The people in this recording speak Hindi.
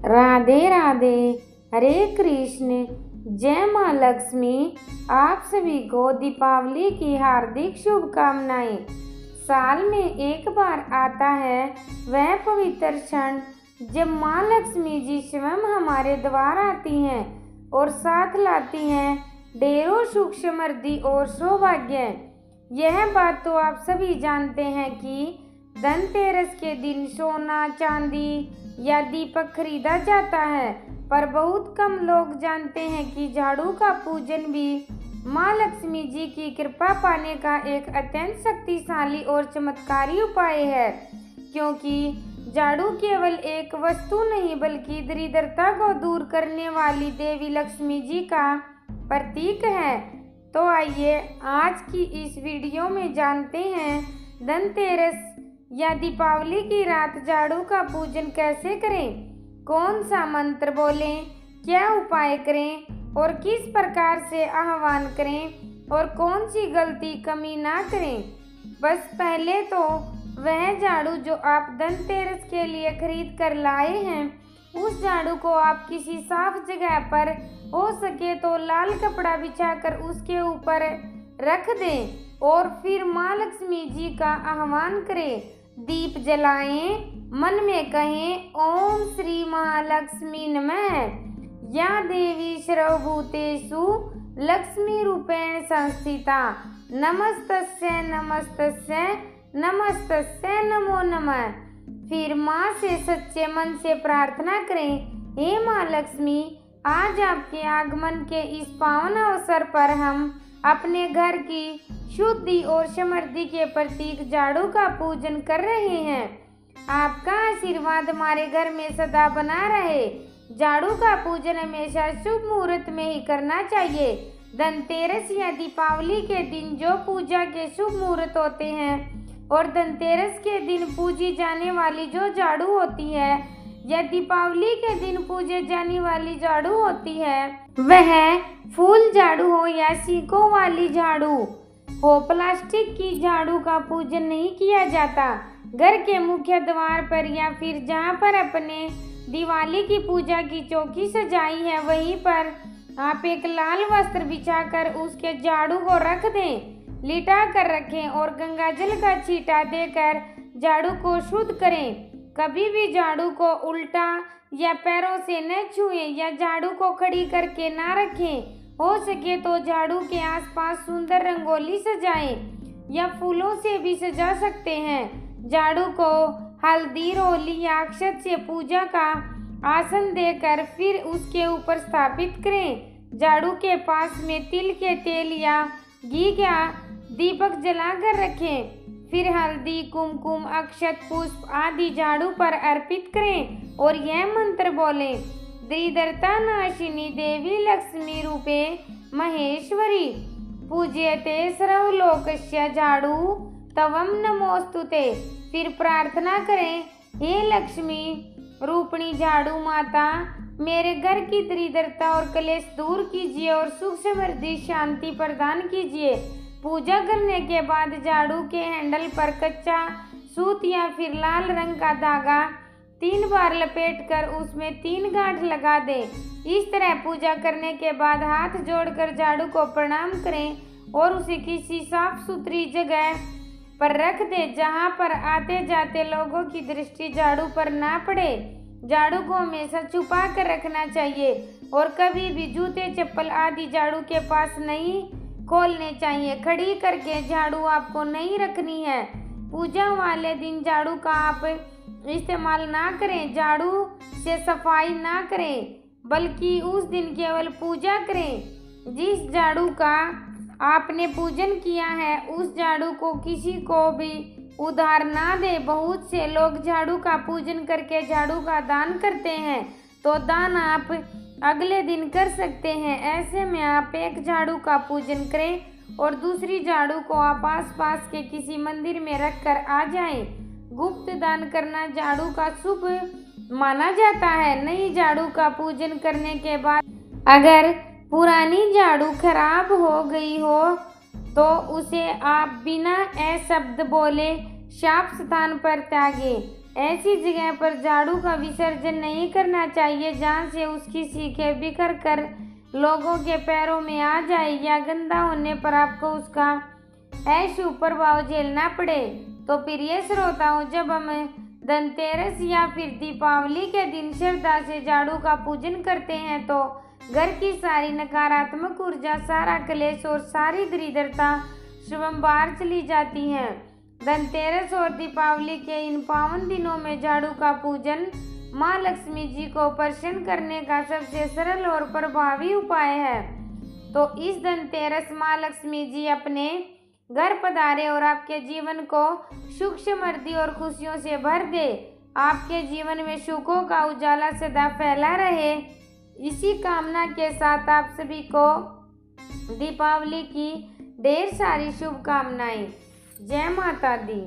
राधे राधे, हरे कृष्ण, जय माँ लक्ष्मी। आप सभी को दीपावली की हार्दिक शुभकामनाएं। साल में एक बार आता है वह पवित्र क्षण जब माँ लक्ष्मी जी स्वयं हमारे द्वार आती हैं और साथ लाती हैं ढेरों सुख समृद्धि और सौभाग्य। यह बात तो आप सभी जानते हैं कि धनतेरस के दिन सोना, चांदी या दीपक खरीदा जाता है, पर बहुत कम लोग जानते हैं कि झाड़ू का पूजन भी माँ लक्ष्मी जी की कृपा पाने का एक अत्यंत शक्तिशाली और चमत्कारी उपाय है। क्योंकि झाड़ू केवल एक वस्तु नहीं बल्कि दरिद्रता को दूर करने वाली देवी लक्ष्मी जी का प्रतीक है। तो आइए आज की इस वीडियो में जानते हैं धनतेरस या दीपावली की रात झाड़ू का पूजन कैसे करें, कौन सा मंत्र बोलें, क्या उपाय करें और किस प्रकार से आह्वान करें और कौन सी गलती कमी ना करें। बस पहले तो वह झाड़ू जो आप धनतेरस के लिए खरीद कर लाए हैं, उस झाड़ू को आप किसी साफ जगह पर हो सके तो लाल कपड़ा बिछाकर उसके ऊपर रख दें और फिर माँ लक्ष्मी जी का आह्वान करें। दीप जलाएं, मन में कहें ओम श्री महालक्ष्मी नमः, या देवी सर्वभूतेषु लक्ष्मी रूपेण संस्थिता, नमस्तस्यै नमस्तस्यै नमस्तस्यै नमो नमः। फिर माँ से सच्चे मन से प्रार्थना करें, हे माँ लक्ष्मी, आज आपके आगमन के इस पावन अवसर पर हम अपने घर की शुद्धि और समृद्धि के प्रतीक झाड़ू का पूजन कर रहे हैं। आपका आशीर्वाद हमारे घर में सदा बना रहे। झाड़ू का पूजन हमेशा शुभ मुहूर्त में ही करना चाहिए। धनतेरस या दीपावली के दिन जो पूजा के शुभ मुहूर्त होते हैं और धनतेरस के दिन पूजी जाने वाली जो झाड़ू होती है या दीपावली के दिन पूजे जाने वाली झाड़ू होती है, वह फूल झाड़ू हो या सीकों वाली झाड़ू हो, प्लास्टिक की झाड़ू का पूजन नहीं किया जाता। घर के मुख्य द्वार पर या फिर जहाँ पर अपने दिवाली की पूजा की चौकी सजाई है, वहीं पर आप एक लाल वस्त्र बिछाकर उसके झाड़ू को रख दें, लिटा कर रखें और गंगा जल का छींटा देकर झाड़ू को शुद्ध करें। कभी भी झाड़ू को उल्टा या पैरों से न छुएं या झाड़ू को खड़ी करके ना रखें। हो सके तो झाड़ू के आसपास सुंदर रंगोली सजाएं या फूलों से भी सजा सकते हैं। झाड़ू को हल्दी, रोली या अक्षत से पूजा का आसन देकर फिर उसके ऊपर स्थापित करें। झाड़ू के पास में तिल के तेल या घी का दीपक जलाकर रखें। फिर हल्दी, कुमकुम, अक्षत, पुष्प आदि झाड़ू पर अर्पित करें और यह मंत्र बोलें, दरिद्रता नाशिनी देवी लक्ष्मी रूपे महेश्वरी, पूज्यते सर्वलोकस्य झाड़ू तवम नमोस्तुते। फिर प्रार्थना करें, हे लक्ष्मी रूपणी झाड़ू माता, मेरे घर की दरिद्रता और कलेश दूर कीजिए और सुख समृद्धि शांति प्रदान कीजिए। पूजा करने के बाद झाड़ू के हैंडल पर कच्चा सूत या फिर लाल रंग का धागा 3 बार लपेटकर उसमें 3 गांठ लगा दें। इस तरह पूजा करने के बाद हाथ जोड़कर झाड़ू को प्रणाम करें और उसे किसी साफ सुथरी जगह पर रख दें जहां पर आते जाते लोगों की दृष्टि झाड़ू पर ना पड़े। झाड़ू को हमेशा छुपा कर रखना चाहिए और कभी भी जूते, चप्पल आदि झाड़ू के पास नहीं खोलने चाहिए। खड़ी करके झाड़ू आपको नहीं रखनी है। पूजा वाले दिन झाड़ू का आप इस्तेमाल ना करें, झाड़ू से सफाई ना करें, बल्कि उस दिन केवल पूजा करें। जिस झाड़ू का आपने पूजन किया है उस झाड़ू को किसी को भी उधार ना दे। बहुत से लोग झाड़ू का पूजन करके झाड़ू का दान करते हैं, तो दान आप अगले दिन कर सकते हैं। ऐसे में आप एक झाड़ू का पूजन करें और दूसरी झाड़ू को आप आसपास के किसी मंदिर में रख कर आ जाएं। गुप्त दान करना झाड़ू का शुभ माना जाता है। नई झाड़ू का पूजन करने के बाद अगर पुरानी झाड़ू खराब हो गई हो तो उसे आप बिना शब्द बोले साफ स्थान पर त्यागें। ऐसी जगह पर झाड़ू का विसर्जन नहीं करना चाहिए जहाँ से उसकी सीखें बिखर कर लोगों के पैरों में आ जाए या गंदा होने पर आपको उसका अशुभ प्रभाव झेलना पड़े। तो प्रिय श्रोताओं, जब हम धनतेरस या फिर दीपावली के दिन श्रद्धा से झाड़ू का पूजन करते हैं तो घर की सारी नकारात्मक ऊर्जा, सारा क्लेश और सारी दरिद्रता स्वयं बाहर चली जाती है। धनतेरस और दीपावली के इन पावन दिनों में झाड़ू का पूजन माँ लक्ष्मी जी को प्रसन्न करने का सबसे सरल और प्रभावी उपाय है। तो इस धनतेरस माँ लक्ष्मी जी अपने घर पधारे और आपके जीवन को सुख समृद्धि और खुशियों से भर दे। आपके जीवन में सुखों का उजाला सदा फैला रहे। इसी कामना के साथ आप सभी को दीपावली की ढेर सारी शुभकामनाएं। जय माता दी।